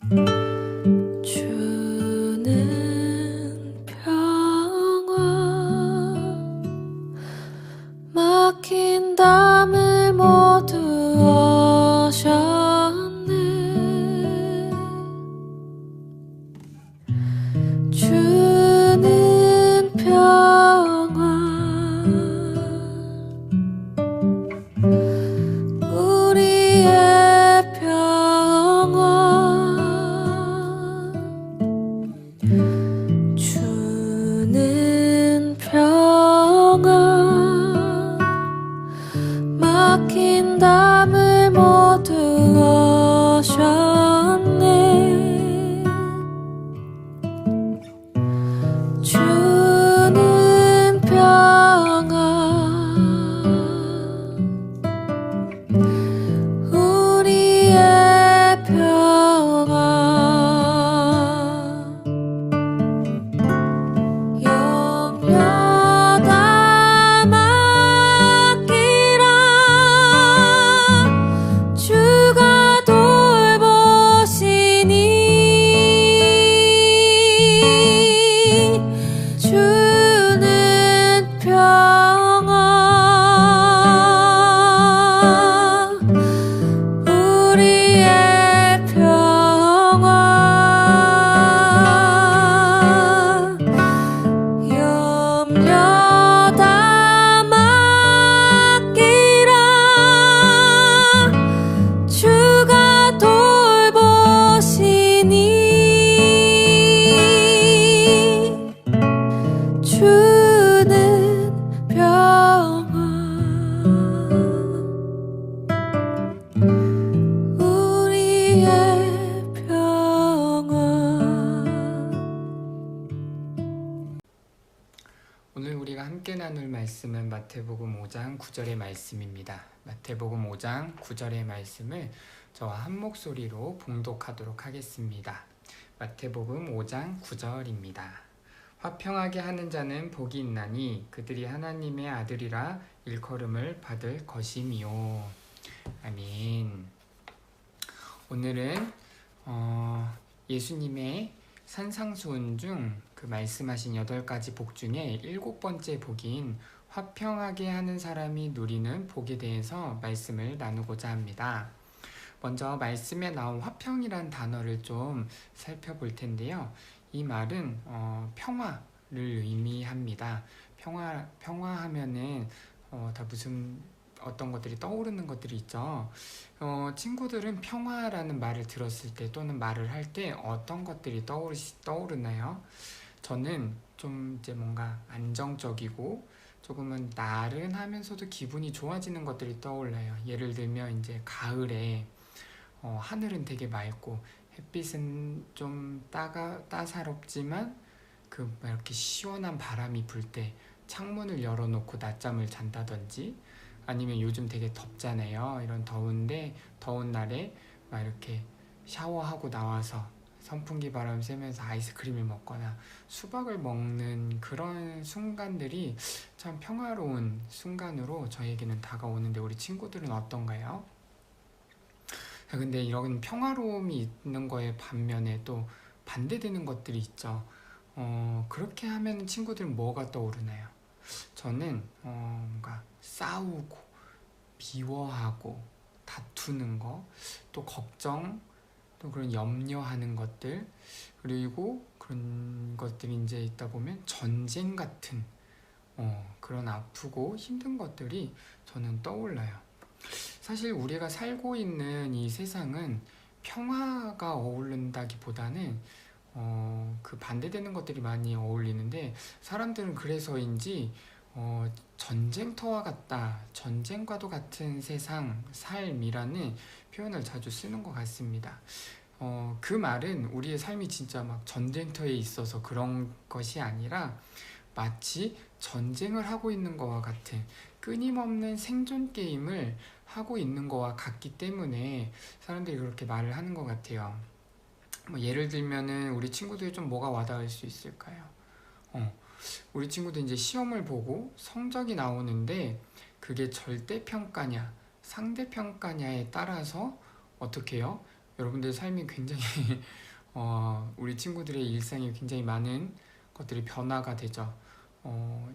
주는 평화 막힌 담을 모두 어셨네. 주는 평화 우리의 평화 주는 평화 막힌 담을 모두 어셨네. 주는 평화 우리의 평화 염려다 맡기라. 주가 돌보시니 주는 평화 우리의 평화 염려다 맡기라. 주가 돌보시니 주는 평화 우리의 평화. 오늘 우리가 함께 나눌 말씀은 마태복음 5장 9절의 말씀입니다. 마태복음 5장 9절의 말씀을 저와 한 목소리로 봉독하도록 하겠습니다. 마태복음 5장 9절입니다. 화평하게 하는 자는 복이 있나니 그들이 하나님의 아들이라 일컬음을 받을 것이미요. 아멘. 오늘은 예수님의 산상수훈 중 그 말씀하신 8가지 복 중에 7번째 복인 화평하게 하는 사람이 누리는 복에 대해서 말씀을 나누고자 합니다. 먼저 말씀에 나온 화평이란 단어를 좀 살펴볼 텐데요. 이 말은 평화를 의미합니다. 평화하면은 다 무슨 어떤 것들이 떠오르는 것들이 있죠. 친구들은 평화라는 말을 들었을 때 또는 말을 할 때 어떤 것들이 떠오르나요? 저는 좀 이제 뭔가 안정적이고 조금은 나른하면서도 기분이 좋아지는 것들이 떠올라요. 예를 들면 이제 가을에 하늘은 되게 맑고 햇빛은 좀 따사롭지만 그 이렇게 시원한 바람이 불 때 창문을 열어놓고 낮잠을 잔다든지, 아니면 요즘 되게 덥잖아요. 이런 더운 날에 막 이렇게 샤워하고 나와서 선풍기 바람 쐬면서 아이스크림을 먹거나 수박을 먹는 그런 순간들이 참 평화로운 순간으로 저에게는 다가오는데, 우리 친구들은 어떤가요? 근데 이런 평화로움이 있는 거에 반면에 또 반대되는 것들이 있죠. 그렇게 하면 친구들은 뭐가 떠오르나요? 저는 뭔가 싸우고 미워하고 다투는 거, 또 걱정, 또 그런 염려하는 것들, 그리고 그런 것들이 이제 있다 보면 전쟁 같은 그런 아프고 힘든 것들이 저는 떠올라요. 사실 우리가 살고 있는 이 세상은 평화가 어울린다기보다는 그 반대되는 것들이 많이 어울리는데, 사람들은 그래서인지 전쟁터와 같다, 전쟁과도 같은 세상, 삶이라는 표현을 자주 쓰는 것 같습니다. 그 말은 우리의 삶이 진짜 막 전쟁터에 있어서 그런 것이 아니라 마치 전쟁을 하고 있는 것과 같은 끊임없는 생존 게임을 하고 있는 것과 같기 때문에 사람들이 그렇게 말을 하는 것 같아요. 예를 들면은 우리 친구들이 좀 뭐가 와닿을 수 있을까요? 우리 친구들 이제 시험을 보고 성적이 나오는데 그게 절대평가냐 상대평가냐에 따라서 어떻게 해요? 여러분들의 삶이 굉장히 우리 친구들의 일상에 굉장히 많은 것들이 변화가 되죠.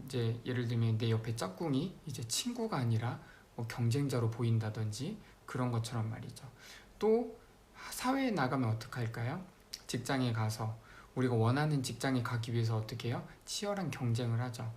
이제 예를 들면 내 옆에 짝꿍이 이제 친구가 아니라 뭐 경쟁자로 보인다든지 그런 것처럼 말이죠. 또 사회에 나가면 어떡할까요? 직장에 가서 우리가 원하는 직장에 가기 위해서 어떻게 해요? 치열한 경쟁을 하죠.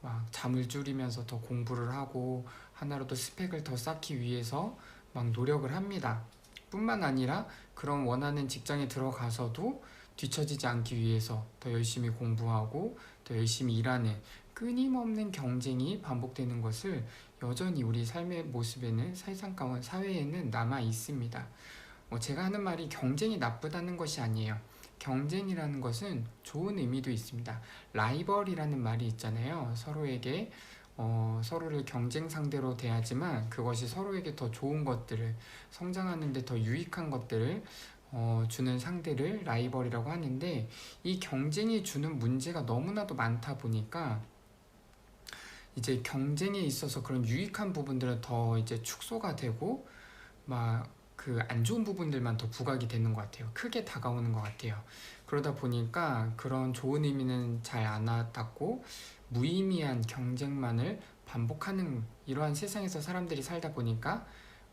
막 잠을 줄이면서 더 공부를 하고 하나라도 스펙을 더 쌓기 위해서 막 노력을 합니다. 뿐만 아니라 그런 원하는 직장에 들어가서도 뒤처지지 않기 위해서 더 열심히 공부하고 더 열심히 일하는 끊임없는 경쟁이 반복되는 것을 여전히 우리 삶의 모습에는 사회에는 남아 있습니다. 제가 하는 말이 경쟁이 나쁘다는 것이 아니에요. 경쟁이라는 것은 좋은 의미도 있습니다. 라이벌이라는 말이 있잖아요. 서로를 경쟁 상대로 대하지만 그것이 서로에게 더 좋은 것들을 성장하는 데 더 유익한 것들을 주는 상대를 라이벌이라고 하는데, 이 경쟁이 주는 문제가 너무나도 많다 보니까 이제 경쟁에 있어서 그런 유익한 부분들은 더 이제 축소가 되고 막 그 안 좋은 부분들만 더 부각이 되는 것 같아요. 크게 다가오는 것 같아요. 그러다 보니까 그런 좋은 의미는 잘 안 와닿고 무의미한 경쟁만을 반복하는 이러한 세상에서 사람들이 살다 보니까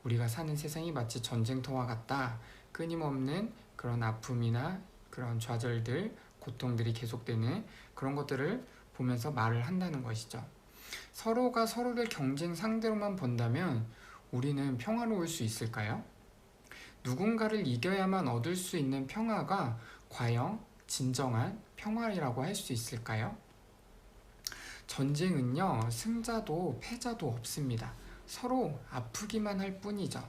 우리가 사는 세상이 마치 전쟁터와 같다. 끊임없는 그런 아픔이나 그런 좌절들, 고통들이 계속되는 그런 것들을 보면서 말을 한다는 것이죠. 서로가 서로를 경쟁 상대로만 본다면 우리는 평화로울 수 있을까요? 누군가를 이겨야만 얻을 수 있는 평화가 과연 진정한 평화라고 할 수 있을까요? 전쟁은요, 승자도 패자도 없습니다. 서로 아프기만 할 뿐이죠.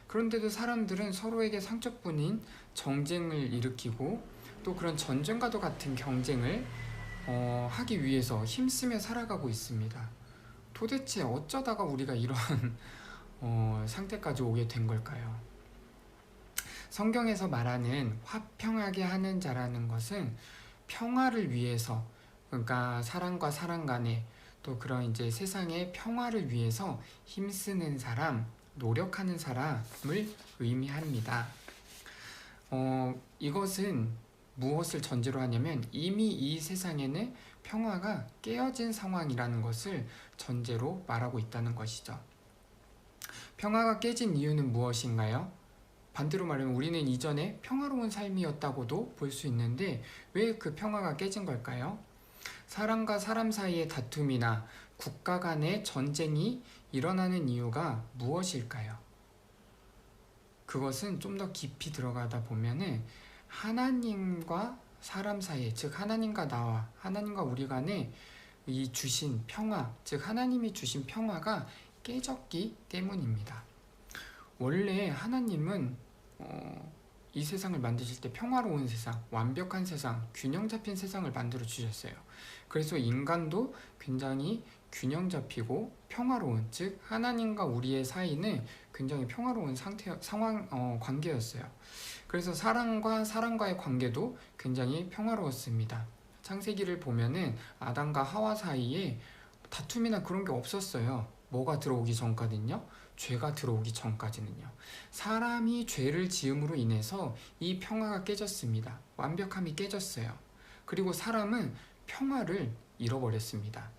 그런데도 사람들은 서로에게 상처뿐인 정쟁을 일으키고 또 그런 전쟁과도 같은 경쟁을 하기 위해서 힘쓰며 살아가고 있습니다. 도대체 어쩌다가 우리가 이런 상태까지 오게 된 걸까요? 성경에서 말하는 화평하게 하는 자라는 것은 평화를 위해서, 그러니까 사람과 사람 간에 또 그런 이제 세상의 평화를 위해서 힘쓰는 사람, 노력하는 사람을 의미합니다. 이것은 무엇을 전제로 하냐면 이미 이 세상에는 평화가 깨어진 상황이라는 것을 전제로 말하고 있다는 것이죠. 평화가 깨진 이유는 무엇인가요? 반대로 말하면 우리는 이전에 평화로운 삶이었다고도 볼 수 있는데 왜 그 평화가 깨진 걸까요? 사람과 사람 사이의 다툼이나 국가 간의 전쟁이 일어나는 이유가 무엇일까요? 그것은 좀 더 깊이 들어가다 보면은 하나님과 사람 사이에, 즉 하나님과 나와 하나님과 우리 간에 이 주신 평화, 즉 하나님이 주신 평화가 깨졌기 때문입니다. 원래 하나님은 이 세상을 만드실 때 평화로운 세상, 완벽한 세상, 균형 잡힌 세상을 만들어 주셨어요. 그래서 인간도 굉장히 균형 잡히고 평화로운, 즉 하나님과 우리의 사이는 굉장히 평화로운 관계였어요. 그래서 사람과 사람과의 관계도 굉장히 평화로웠습니다. 창세기를 보면은 아담과 하와 사이에 다툼이나 그런 게 없었어요. 뭐가 들어오기 전까지는요? 죄가 들어오기 전까지는요. 사람이 죄를 지음으로 인해서 이 평화가 깨졌습니다. 완벽함이 깨졌어요. 그리고 사람은 평화를 잃어버렸습니다.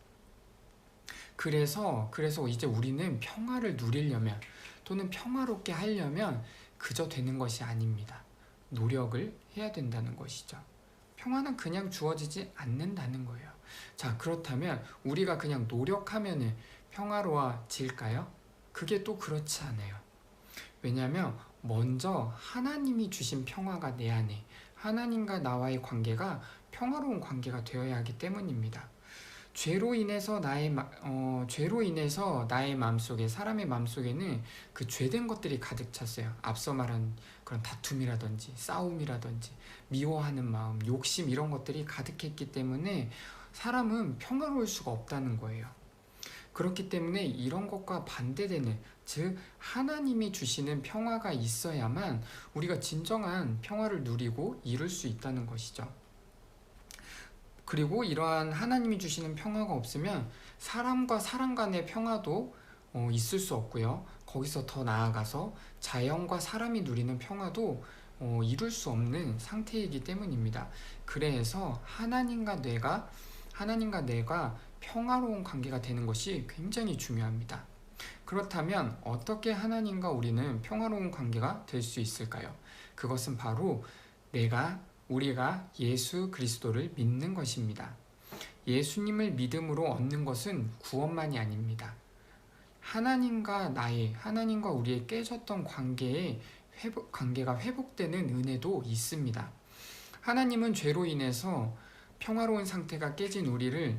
그래서 이제 우리는 평화를 누리려면 또는 평화롭게 하려면 그저 되는 것이 아닙니다. 노력을 해야 된다는 것이죠. 평화는 그냥 주어지지 않는다는 거예요. 자, 그렇다면 우리가 그냥 노력하면 평화로워질까요? 그게 또 그렇지 않아요. 왜냐하면 먼저 하나님이 주신 평화가 내 안에, 하나님과 나와의 관계가 평화로운 관계가 되어야 하기 때문입니다. 죄로 인해서 나의 마음속에, 사람의 마음속에는 그 죄된 것들이 가득 찼어요. 앞서 말한 그런 다툼이라든지 싸움이라든지 미워하는 마음, 욕심 이런 것들이 가득했기 때문에 사람은 평화로울 수가 없다는 거예요. 그렇기 때문에 이런 것과 반대되는, 즉 하나님이 주시는 평화가 있어야만 우리가 진정한 평화를 누리고 이룰 수 있다는 것이죠. 그리고 이러한 하나님이 주시는 평화가 없으면 사람과 사람 간의 평화도 있을 수 없고요. 거기서 더 나아가서 자연과 사람이 누리는 평화도 이룰 수 없는 상태이기 때문입니다. 그래서 하나님과 내가 평화로운 관계가 되는 것이 굉장히 중요합니다. 그렇다면 어떻게 하나님과 우리는 평화로운 관계가 될 수 있을까요? 그것은 바로 우리가 예수 그리스도를 믿는 것입니다. 예수님을 믿음으로 얻는 것은 구원만이 아닙니다. 하나님과 우리의 깨졌던 관계가 회복되는 은혜도 있습니다. 하나님은 죄로 인해서 평화로운 상태가 깨진 우리를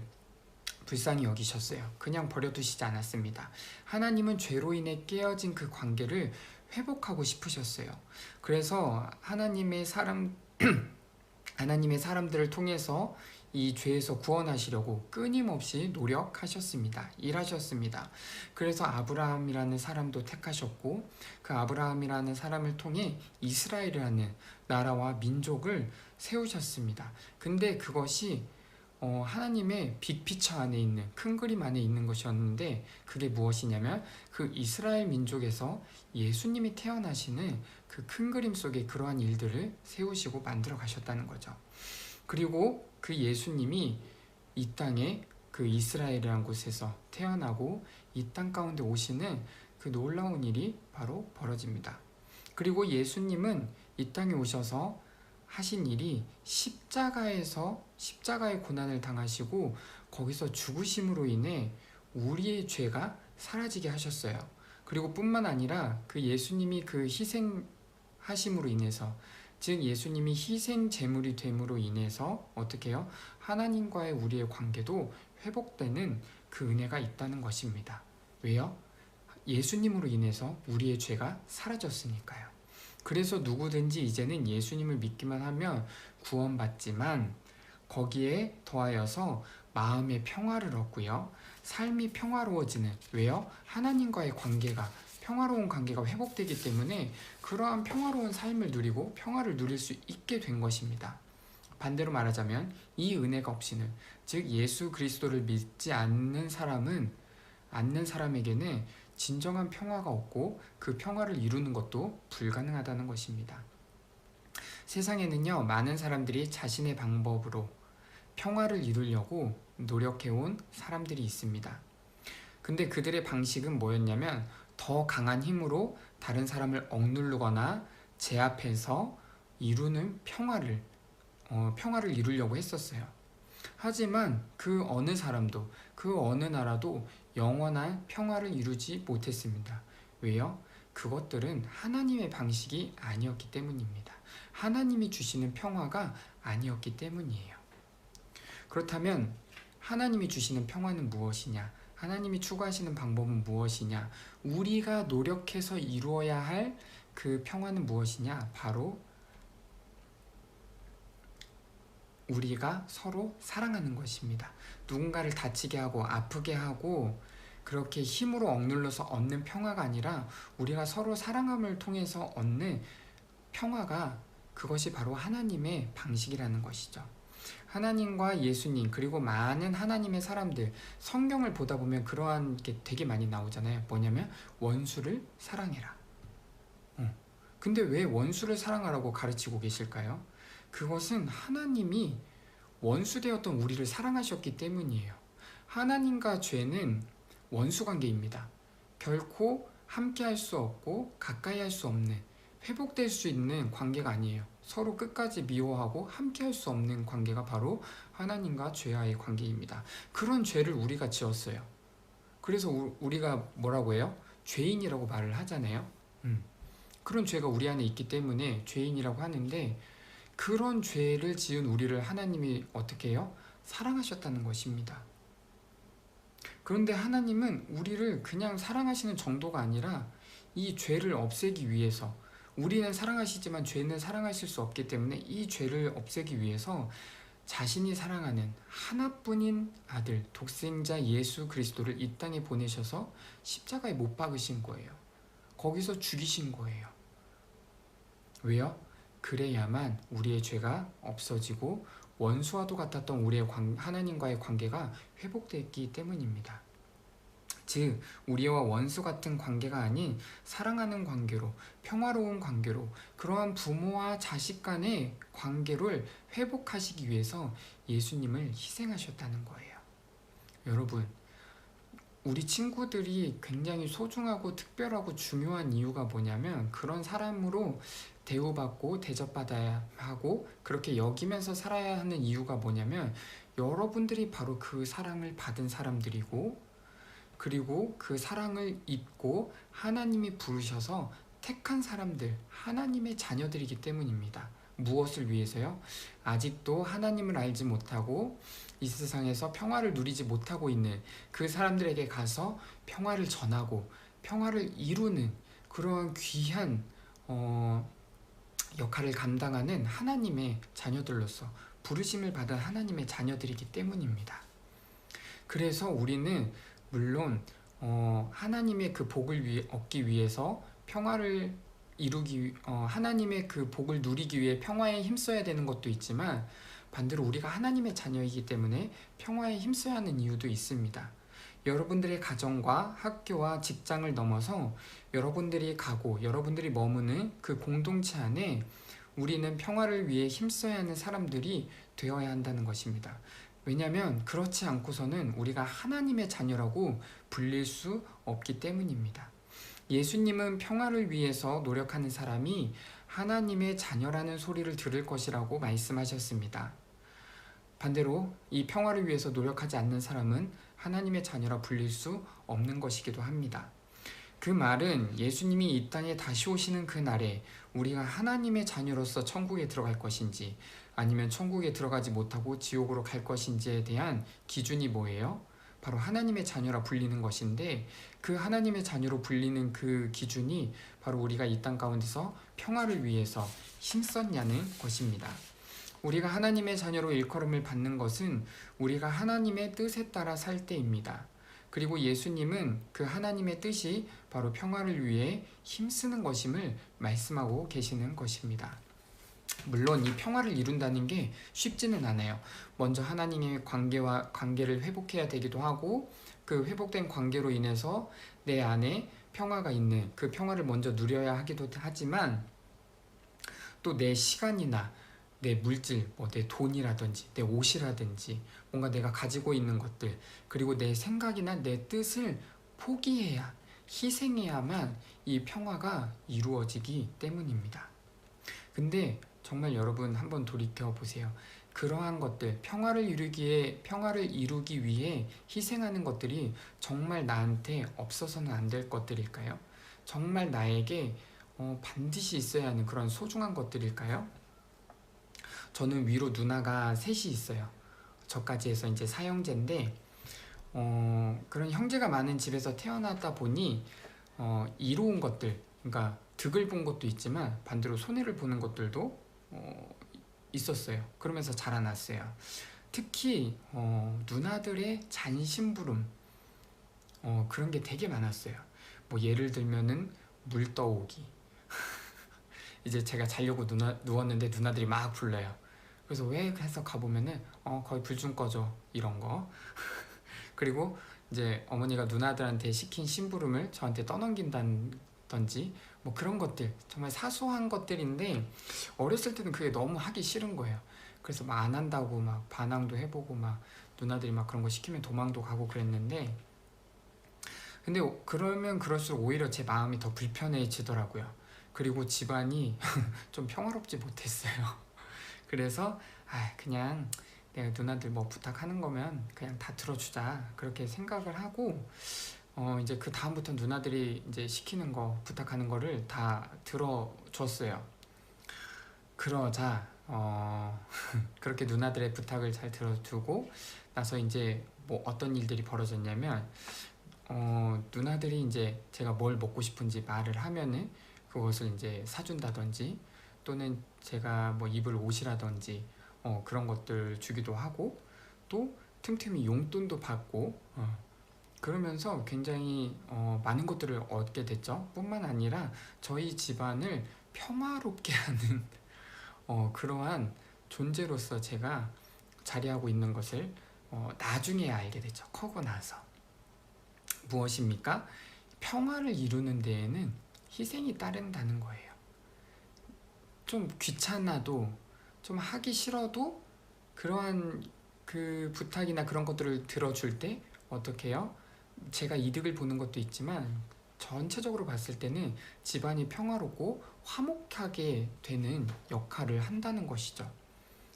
불쌍히 여기셨어요. 그냥 버려두시지 않았습니다. 하나님은 죄로 인해 깨어진 그 관계를 회복하고 싶으셨어요. 그래서 하나님의 사람들을 통해서 이 죄에서 구원하시려고 끊임없이 노력하셨습니다. 일하셨습니다. 그래서 아브라함이라는 사람도 택하셨고, 그 아브라함이라는 사람을 통해 이스라엘이라는 나라와 민족을 세우셨습니다. 근데 그것이 하나님의 빅피처 안에 있는, 큰 그림 안에 있는 것이었는데, 그게 무엇이냐면 그 이스라엘 민족에서 예수님이 태어나시는 그 큰 그림 속에 그러한 일들을 세우시고 만들어 가셨다는 거죠. 그리고 그 예수님이 이 땅에 그 이스라엘이라는 곳에서 태어나고 이 땅 가운데 오시는 그 놀라운 일이 바로 벌어집니다. 그리고 예수님은 이 땅에 오셔서 하신 일이 십자가의 고난을 당하시고 거기서 죽으심으로 인해 우리의 죄가 사라지게 하셨어요. 그리고 뿐만 아니라 그 예수님이 그 희생하심으로 인해서, 즉 예수님이 희생 제물이 됨으로 인해서 어떻게 해요? 하나님과의 우리의 관계도 회복되는 그 은혜가 있다는 것입니다. 왜요? 예수님으로 인해서 우리의 죄가 사라졌으니까요. 그래서 누구든지 이제는 예수님을 믿기만 하면 구원받지만 거기에 더하여서 마음의 평화를 얻고요. 삶이 평화로워지는, 왜요? 하나님과의 평화로운 관계가 회복되기 때문에 그러한 평화로운 삶을 누리고 평화를 누릴 수 있게 된 것입니다. 반대로 말하자면 이 은혜가 없이는, 즉 예수 그리스도를 믿지 않는 사람에게는 진정한 평화가 없고 그 평화를 이루는 것도 불가능하다는 것입니다. 세상에는요, 많은 사람들이 자신의 방법으로 평화를 이루려고 노력해온 사람들이 있습니다. 근데 그들의 방식은 뭐였냐면 더 강한 힘으로 다른 사람을 억누르거나 제압해서 이루는 평화를 이루려고 했었어요. 하지만 그 어느 사람도, 그 어느 나라도 영원한 평화를 이루지 못했습니다. 왜요? 그것들은 하나님의 방식이 아니었기 때문입니다. 하나님이 주시는 평화가 아니었기 때문이에요. 그렇다면 하나님이 주시는 평화는 무엇이냐? 하나님이 추구하시는 방법은 무엇이냐? 우리가 노력해서 이루어야 할 그 평화는 무엇이냐? 바로 우리가 서로 사랑하는 것입니다. 누군가를 다치게 하고 아프게 하고 그렇게 힘으로 억눌러서 얻는 평화가 아니라 우리가 서로 사랑함을 통해서 얻는 평화가, 그것이 바로 하나님의 방식이라는 것이죠. 하나님과 예수님, 그리고 많은 하나님의 사람들, 성경을 보다 보면 그러한 게 되게 많이 나오잖아요. 뭐냐면 원수를 사랑해라. 근데 왜 원수를 사랑하라고 가르치고 계실까요? 그것은 하나님이 원수되었던 우리를 사랑하셨기 때문이에요. 하나님과 죄는 원수관계입니다. 결코 함께할 수 없고 가까이 할 수 없는, 회복될 수 있는 관계가 아니에요. 서로 끝까지 미워하고 함께할 수 없는 관계가 바로 하나님과 죄와의 관계입니다. 그런 죄를 우리가 지었어요. 그래서 우리가 뭐라고 해요? 죄인이라고 말을 하잖아요. 그런 죄가 우리 안에 있기 때문에 죄인이라고 하는데, 그런 죄를 지은 우리를 하나님이 어떻게 해요? 사랑하셨다는 것입니다. 그런데 하나님은 우리를 그냥 사랑하시는 정도가 아니라 이 죄를 없애기 위해서, 우리는 사랑하시지만 죄는 사랑하실 수 없기 때문에 이 죄를 없애기 위해서 자신이 사랑하는 하나뿐인 아들, 독생자 예수 그리스도를 이 땅에 보내셔서 십자가에 못 박으신 거예요. 거기서 죽이신 거예요. 왜요? 그래야만 우리의 죄가 없어지고 원수와도 같았던 우리의 하나님과의 관계가 회복됐기 때문입니다. 즉 우리와 원수 같은 관계가 아닌 사랑하는 관계로, 평화로운 관계로, 그러한 부모와 자식 간의 관계를 회복하시기 위해서 예수님을 희생하셨다는 거예요. 여러분, 우리 친구들이 굉장히 소중하고 특별하고 중요한 이유가 뭐냐면, 그런 사람으로 대우받고 대접받아야 하고 그렇게 여기면서 살아야 하는 이유가 뭐냐면, 여러분들이 바로 그 사랑을 받은 사람들이고, 그리고 그 사랑을 입고 하나님이 부르셔서 택한 사람들, 하나님의 자녀들이기 때문입니다. 무엇을 위해서요? 아직도 하나님을 알지 못하고 이 세상에서 평화를 누리지 못하고 있는 그 사람들에게 가서 평화를 전하고 평화를 이루는 그러한 귀한 역할을 감당하는 하나님의 자녀들로서 부르심을 받은 하나님의 자녀들이기 때문입니다. 그래서 우리는 물론 하나님의 그 복을 얻기 위해서 평화를 하나님의 그 복을 누리기 위해 평화에 힘써야 되는 것도 있지만, 반대로 우리가 하나님의 자녀이기 때문에 평화에 힘써야 하는 이유도 있습니다. 여러분들의 가정과 학교와 직장을 넘어서 여러분들이 가고 여러분들이 머무는 그 공동체 안에 우리는 평화를 위해 힘써야 하는 사람들이 되어야 한다는 것입니다. 왜냐하면 그렇지 않고서는 우리가 하나님의 자녀라고 불릴 수 없기 때문입니다. 예수님은 평화를 위해서 노력하는 사람이 하나님의 자녀라는 소리를 들을 것이라고 말씀하셨습니다. 반대로 이 평화를 위해서 노력하지 않는 사람은 하나님의 자녀라 불릴 수 없는 것이기도 합니다. 그 말은 예수님이 이 땅에 다시 오시는 그 날에 우리가 하나님의 자녀로서 천국에 들어갈 것인지, 아니면 천국에 들어가지 못하고 지옥으로 갈 것인지에 대한 기준이 뭐예요? 바로 하나님의 자녀라 불리는 것인데, 그 하나님의 자녀로 불리는 그 기준이 바로 우리가 이 땅 가운데서 평화를 위해서 힘썼냐는 것입니다. 우리가 하나님의 자녀로 일컬음을 받는 것은 우리가 하나님의 뜻에 따라 살 때입니다. 그리고 예수님은 그 하나님의 뜻이 바로 평화를 위해 힘쓰는 것임을 말씀하고 계시는 것입니다. 물론 이 평화를 이룬다는 게 쉽지는 않아요. 먼저 하나님의 관계를 회복해야 되기도 하고, 그 회복된 관계로 인해서 내 안에 평화가 있는 그 평화를 먼저 누려야 하기도 하지만, 또 내 시간이나 내 물질, 내 돈이라든지 내 옷이라든지 뭔가 내가 가지고 있는 것들, 그리고 내 생각이나 내 뜻을 포기해야, 희생해야만 이 평화가 이루어지기 때문입니다. 근데 정말 여러분 한번 돌이켜보세요. 그러한 것들, 평화를 이루기 위해 희생하는 것들이 정말 나한테 없어서는 안 될 것들일까요? 정말 나에게 반드시 있어야 하는 그런 소중한 것들일까요? 저는 위로 누나가 셋이 있어요. 저까지 해서 이제 사형제인데, 그런 형제가 많은 집에서 태어나다 보니 이로운 것들, 그러니까 득을 본 것도 있지만 반대로 손해를 보는 것들도 있었어요. 그러면서 자라났어요. 특히 누나들의 잔심부름, 그런 게 되게 많았어요. 뭐 예를 들면은 물 떠오기. 이제 제가 자려고 누웠는데 누나들이 막 불러요. 그래서 왜 해서 가보면은 거의 불 좀 꺼줘, 이런 거. 그리고 이제 어머니가 누나들한테 시킨 심부름을 저한테 떠넘긴다든지, 뭐 그런 것들, 정말 사소한 것들인데 어렸을 때는 그게 너무 하기 싫은 거예요. 그래서 막 안 한다고 막 반항도 해보고, 막 누나들이 막 그런 거 시키면 도망도 가고 그랬는데, 근데 그러면 그럴수록 오히려 제 마음이 더 불편해지더라고요. 그리고 집안이 좀 평화롭지 못했어요. 그래서 그냥 내가 누나들 뭐 부탁하는 거면 그냥 다 들어주자, 그렇게 생각을 하고, 이제 그 다음부터 누나들이 이제 시키는 거, 부탁하는 거를 다 들어줬어요. 그러자 그렇게 누나들의 부탁을 잘 들어주고 나서 이제 뭐 어떤 일들이 벌어졌냐면, 누나들이 이제 제가 뭘 먹고 싶은지 말을 하면은 그것을 이제 사준다든지, 또는 제가 뭐 입을 옷이라든지 그런 것들 주기도 하고, 또 틈틈이 용돈도 받고, 그러면서 굉장히 많은 것들을 얻게 됐죠. 뿐만 아니라 저희 집안을 평화롭게 하는 그러한 존재로서 제가 자리하고 있는 것을 나중에 알게 됐죠. 커고 나서. 무엇입니까? 평화를 이루는 데에는 희생이 따른다는 거예요. 좀 귀찮아도, 좀 하기 싫어도 그러한 그 부탁이나 그런 것들을 들어줄 때 어떻게 해요? 제가 이득을 보는 것도 있지만 전체적으로 봤을 때는 집안이 평화롭고 화목하게 되는 역할을 한다는 것이죠.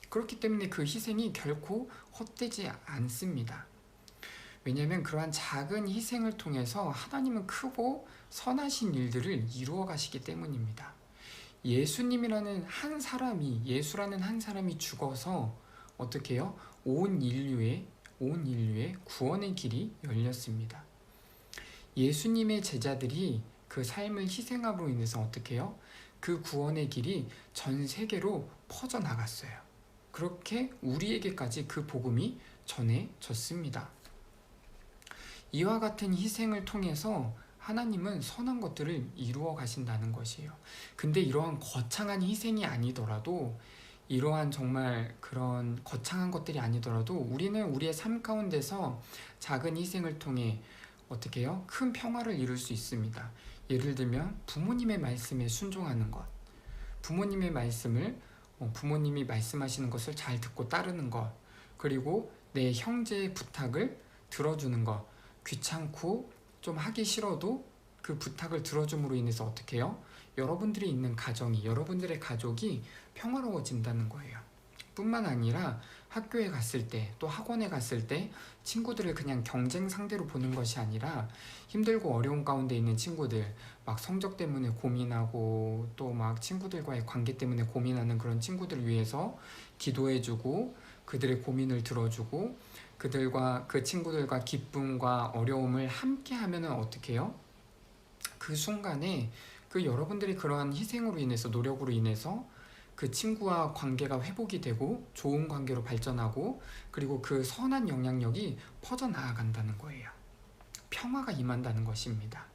그렇기 때문에 그 희생이 결코 헛되지 않습니다. 왜냐하면 그러한 작은 희생을 통해서 하나님은 크고 선하신 일들을 이루어 가시기 때문입니다. 예수라는 한 사람이 죽어서 어떻게 해요? 온 인류의 구원의 길이 열렸습니다. 예수님의 제자들이 그 삶을 희생함으로 인해서 어떻게 해요? 그 구원의 길이 전 세계로 퍼져나갔어요. 그렇게 우리에게까지 그 복음이 전해졌습니다. 이와 같은 희생을 통해서 하나님은 선한 것들을 이루어 가신다는 것이에요. 근데 이러한 거창한 희생이 아니더라도, 이러한 정말 그런 거창한 것들이 아니더라도 우리는 우리의 삶 가운데서 작은 희생을 통해 어떻게 해요? 큰 평화를 이룰 수 있습니다. 예를 들면 부모님의 말씀에 순종하는 것, 부모님의 말씀을 부모님이 말씀하시는 것을 잘 듣고 따르는 것, 그리고 내 형제의 부탁을 들어주는 것, 귀찮고 좀 하기 싫어도 그 부탁을 들어줌으로 인해서 어떻게 해요? 여러분들이 있는 가정이, 여러분들의 가족이 평화로워진다는 거예요. 뿐만 아니라 학교에 갔을 때, 또 학원에 갔을 때 친구들을 그냥 경쟁 상대로 보는 것이 아니라 힘들고 어려운 가운데 있는 친구들, 막 성적 때문에 고민하고 또 막 친구들과의 관계 때문에 고민하는 그런 친구들을 위해서 기도해주고 그들의 고민을 들어주고 그 친구들과 기쁨과 어려움을 함께 하면은 어떻게 해요? 그 순간에 그 여러분들이 그러한 희생으로 인해서, 노력으로 인해서 그 친구와 관계가 회복이 되고 좋은 관계로 발전하고, 그리고 그 선한 영향력이 퍼져나간다는 거예요. 평화가 임한다는 것입니다.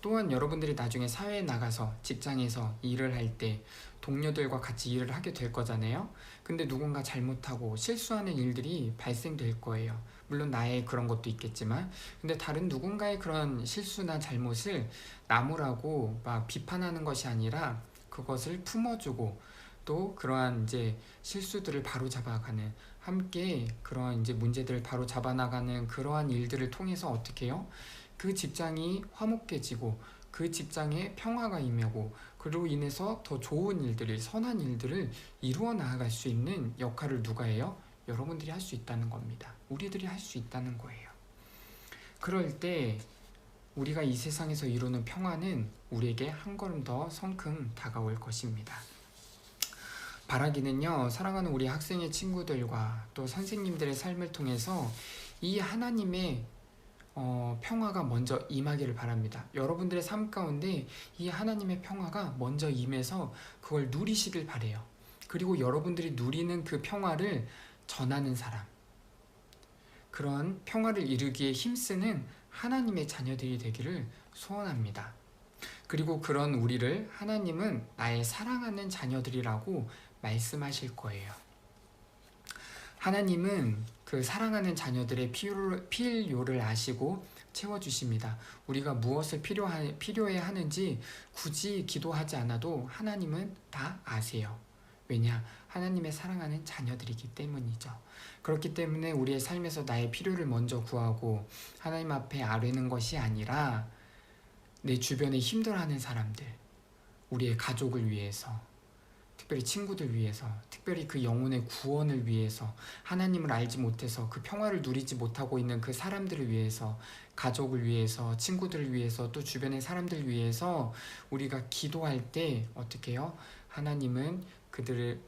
또한 여러분들이 나중에 사회에 나가서 직장에서 일을 할 때 동료들과 같이 일을 하게 될 거잖아요. 근데 누군가 잘못하고 실수하는 일들이 발생될 거예요. 물론 나의 그런 것도 있겠지만, 근데 다른 누군가의 그런 실수나 잘못을 나무라고 막 비판하는 것이 아니라 그것을 품어주고, 또 그러한 이제 실수들을 바로잡아가는, 함께 그러한 이제 문제들을 바로잡아나가는 그러한 일들을 통해서 어떻게 해요? 그 직장이 화목해지고 그 직장에 평화가 임하고, 그로 인해서 더 좋은 일들을, 선한 일들을 이루어 나아갈 수 있는 역할을 누가 해요? 여러분들이 할 수 있다는 겁니다. 우리들이 할 수 있다는 거예요. 그럴 때 우리가 이 세상에서 이루는 평화는 우리에게 한 걸음 더 성큼 다가올 것입니다. 바라기는요, 사랑하는 우리 학생의 친구들과 또 선생님들의 삶을 통해서 이 하나님의 평화가 먼저 임하기를 바랍니다. 여러분들의 삶 가운데 이 하나님의 평화가 먼저 임해서 그걸 누리시길 바래요. 그리고 여러분들이 누리는 그 평화를 전하는 사람, 그런 평화를 이루기에 힘쓰는 하나님의 자녀들이 되기를 소원합니다. 그리고 그런 우리를 하나님은 나의 사랑하는 자녀들이라고 말씀하실 거예요. 하나님은 그 사랑하는 자녀들의 필요를 아시고 채워주십니다. 우리가 무엇을 필요해 하는지 굳이 기도하지 않아도 하나님은 다 아세요. 왜냐? 하나님의 사랑하는 자녀들이기 때문이죠. 그렇기 때문에 우리의 삶에서 나의 필요를 먼저 구하고 하나님 앞에 아뢰는 것이 아니라 내 주변에 힘들어하는 사람들, 우리의 가족을 위해서, 특별히 친구들 위해서, 특별히 그 영혼의 구원을 위해서, 하나님을 알지 못해서 그 평화를 누리지 못하고 있는 그 사람들을 위해서, 가족을 위해서, 친구들을 위해서, 또 주변의 사람들 위해서 우리가 기도할 때 어떻게 해요? 하나님은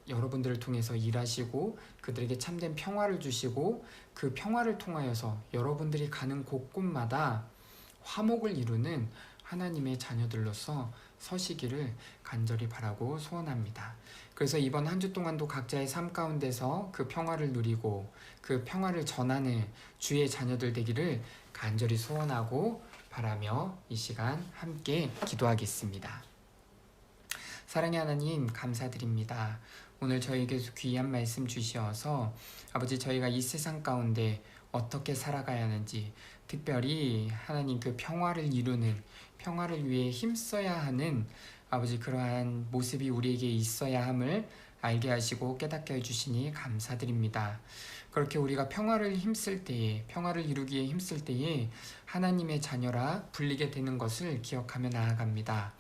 여러분들을 통해서 일하시고 그들에게 참된 평화를 주시고, 그 평화를 통하여서 여러분들이 가는 곳곳마다 화목을 이루는 하나님의 자녀들로서 서시기를 간절히 바라고 소원합니다. 그래서 이번 한 주 동안도 각자의 삶 가운데서 그 평화를 누리고 그 평화를 전하는 주의 자녀들 되기를 간절히 소원하고 바라며 이 시간 함께 기도하겠습니다. 사랑의 하나님, 감사드립니다. 오늘 저희에게 귀한 말씀 주시어서 아버지, 저희가 이 세상 가운데 어떻게 살아가야 하는지, 특별히 하나님 그 평화를 이루는, 평화를 위해 힘써야 하는 아버지 그러한 모습이 우리에게 있어야 함을 알게 하시고 깨닫게 해주시니 감사드립니다. 그렇게 우리가 평화를 힘쓸 때에, 평화를 이루기에 힘쓸 때에 하나님의 자녀라 불리게 되는 것을 기억하며 나아갑니다.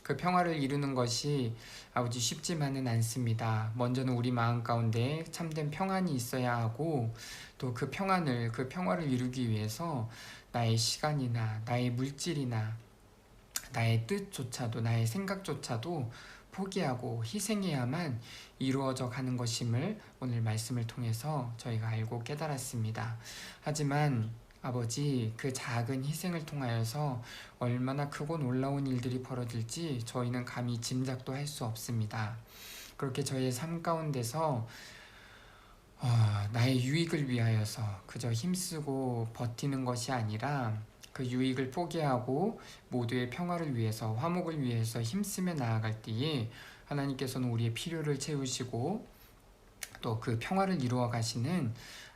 그 평화를 이루는 것이 아버지 쉽지만은 않습니다. 먼저는 우리 마음 가운데 참된 평안이 있어야 하고, 또 그 평안을, 그 평화를 이루기 위해서 나의 시간이나 나의 물질이나 나의 뜻조차도, 나의 생각조차도 포기하고 희생해야만 이루어져 가는 것임을 오늘 말씀을 통해서 저희가 알고 깨달았습니다. 하지만 아버지, 그 작은 희생을 통하여서 얼마나 크고 놀라운 일들이 벌어질지 저희는 감히 짐작도 할 수 없습니다. 그렇게 저희의 삶 가운데서 나의 유익을 위하여서 그저 힘쓰고 버티는 것이 아니라 그 유익을 포기하고 모두의 평화를 위해서, 화목을 위해서 힘쓰며 나아갈 때에 하나님께서는 우리의 필요를 채우시고 또 그 평화를 이루어 가시는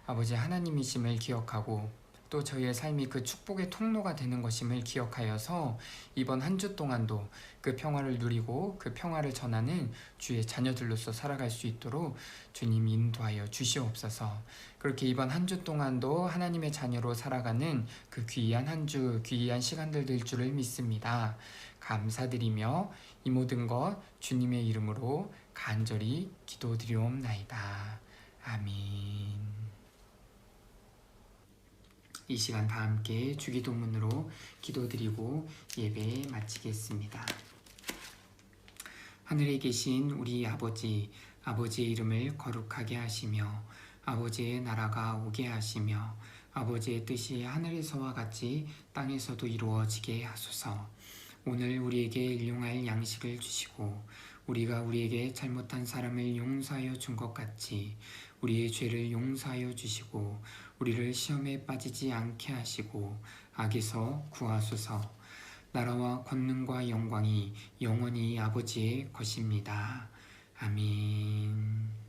아버지 하나님이심을 기억하고, 또 저희의 삶이 그 축복의 통로가 되는 것임을 기억하여서 이번 한 주 동안도 그 평화를 누리고 그 평화를 전하는 주의 자녀들로서 살아갈 수 있도록 주님 인도하여 주시옵소서. 그렇게 이번 한 주 동안도 하나님의 자녀로 살아가는 그 귀한 한 주, 귀한 시간들 될 줄을 믿습니다. 감사드리며 이 모든 것 주님의 이름으로 간절히 기도드리옵나이다. 아멘. 이 시간 다 함께 주기도문으로 기도드리고 예배 마치겠습니다. 하늘에 계신 우리 아버지, 아버지의 이름을 거룩하게 하시며 아버지의 나라가 오게 하시며 아버지의 뜻이 하늘에서와 같이 땅에서도 이루어지게 하소서. 오늘 우리에게 일용할 양식을 주시고 우리가 우리에게 잘못한 사람을 용서하여 준 것 같이 우리의 죄를 용서하여 주시고 우리를 시험에 빠지지 않게 하시고 악에서 구하소서. 나라와 권능과 영광이 영원히 아버지의 것입니다. 아멘.